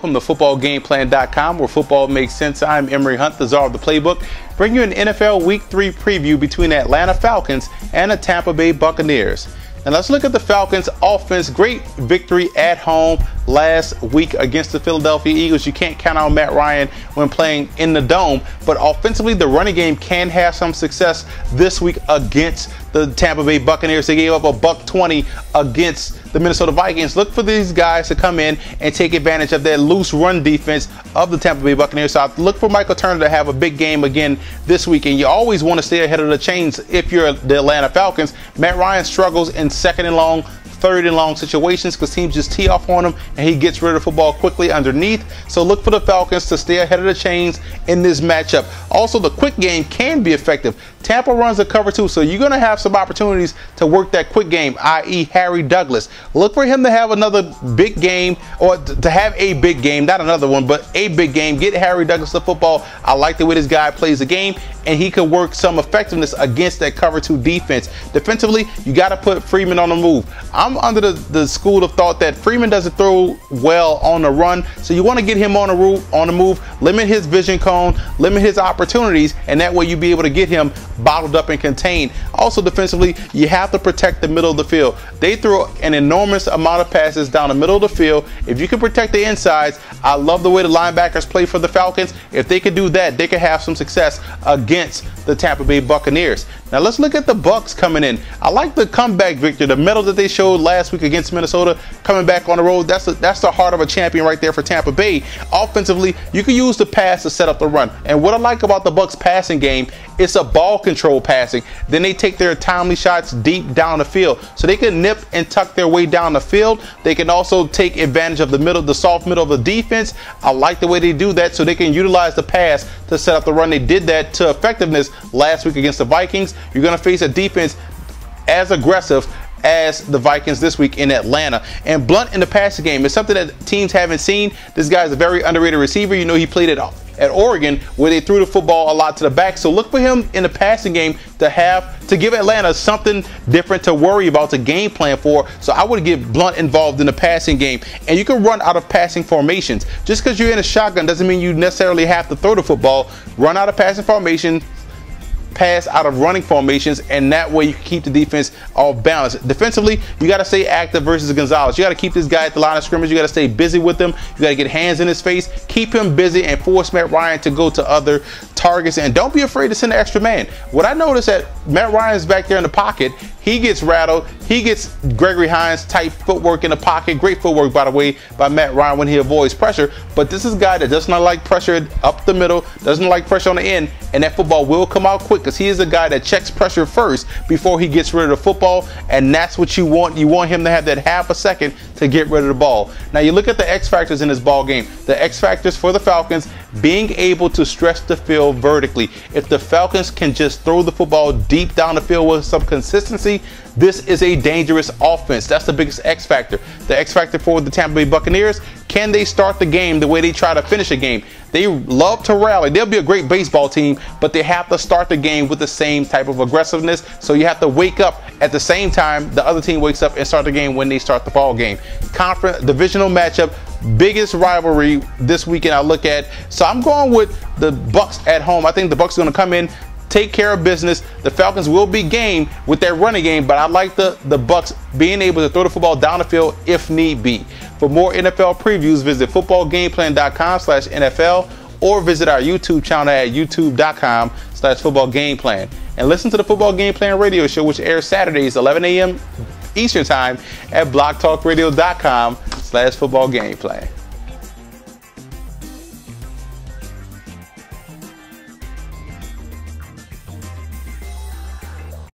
welcome to footballgameplan.com, where football makes sense. I'm Emory Hunt, the czar of the playbook, bringing you an NFL Week 3 preview between the Atlanta Falcons and the Tampa Bay Buccaneers. And let's look at the Falcons' offense. Great victory at home last week against the Philadelphia Eagles. You can't count on Matt Ryan when playing in the dome, but offensively, the running game can have some success this week against the Tampa Bay Buccaneers. They gave up a $120 against the Minnesota Vikings. Look for these guys to come in and take advantage of that loose run defense of the Tampa Bay Buccaneers. So I look for Michael Turner to have a big game again this week. And you always want to stay ahead of the chains if you're the Atlanta Falcons. Matt Ryan struggles in second and long, third and long situations because teams just tee off on him and he gets rid of the football quickly underneath. So look for the Falcons to stay ahead of the chains in this matchup. Also, the quick game can be effective. Tampa runs a cover 2, so you're going to have some opportunities to work that quick game, i.e. Harry Douglas. Look for him to have another big game, or to have a big game, not another one, but a big game. Get Harry Douglas the football. I like the way this guy plays the game, and he can work some effectiveness against that cover 2 defense. Defensively, you got to put Freeman on the move. I'm under the school of thought that Freeman doesn't throw well on the run, so you want to get him on the move, limit his vision cone, limit his opportunities, and that way you'll be able to get him bottled up and contained. Also defensively, you have to protect the middle of the field. They throw an enormous amount of passes down the middle of the field. If you can protect the insides, I love the way the linebackers play for the Falcons. If they could do that, they could have some success against the Tampa Bay Buccaneers. Now let's look at the Bucs coming in. I like the comeback victory, the medal that they showed last week against Minnesota, coming back on the road. That's the heart of a champion right there for Tampa Bay. Offensively, you can use the pass to set up the run. And what I like about the Bucs passing game, it's a ball control passing. Then they take their timely shots deep down the field. So they can nip and tuck their way down the field. They can also take advantage of the soft middle of the defense. I like the way they do that, so they can utilize the pass to set up the run. They did that to effectiveness last week against the Vikings. You're going to face a defense as aggressive as the Vikings this week in Atlanta. And Blunt in the passing game is something that teams haven't seen. This guy's a very underrated receiver. You know, he played at Oregon, where they threw the football a lot to the back. So look for him in the passing game to give Atlanta something different to worry about, to game plan for. So I would get Blunt involved in the passing game. And you can run out of passing formations. Just because you're in a shotgun doesn't mean you necessarily have to throw the football. Run out of passing formation, pass out of running formations, and that way you can keep the defense off balance. Defensively, you got to stay active versus Gonzalez. You got to keep this guy at the line of scrimmage. You got to stay busy with him. You got to get hands in his face, keep him busy, and force Matt Ryan to go to other targets. And don't be afraid to send an extra man. What I noticed that Matt Ryan's back there in the pocket, he gets rattled. He gets Gregory Hines type footwork in the pocket. Great footwork, by the way, by Matt Ryan when he avoids pressure. But this is a guy that does not like pressure up the middle, doesn't like pressure on the end, and that football will come out quick because he is a guy that checks pressure first before he gets rid of the football, and that's what you want. You want him to have that half a second to get rid of the ball. Now you look at the X factors in this ball game. The X factors for the Falcons, being able to stretch the field vertically. If the Falcons can just throw the football deep down the field with some consistency, this is a dangerous offense. That's the biggest X factor. The X factor for the Tampa Bay Buccaneers, can they start the game the way they try to finish a game? They love to rally. They'll be a great baseball team, but they have to start the game with the same type of aggressiveness. So you have to wake up at the same time the other team wakes up and start the game when they start the ball game. Conference divisional matchup, biggest rivalry this weekend I look at. So I'm going with the Bucs at home. I think the Bucs are going to come in, take care of business. The Falcons will be game with their running game, but I like the Bucs being able to throw the football down the field if need be. For more NFL previews, visit footballgameplan.com/NFL or visit our YouTube channel at youtube.com/footballgameplan. And listen to the Football Game Plan radio show, which airs Saturdays 11 a.m. Eastern Time at blogtalkradio.com/footballgameplan.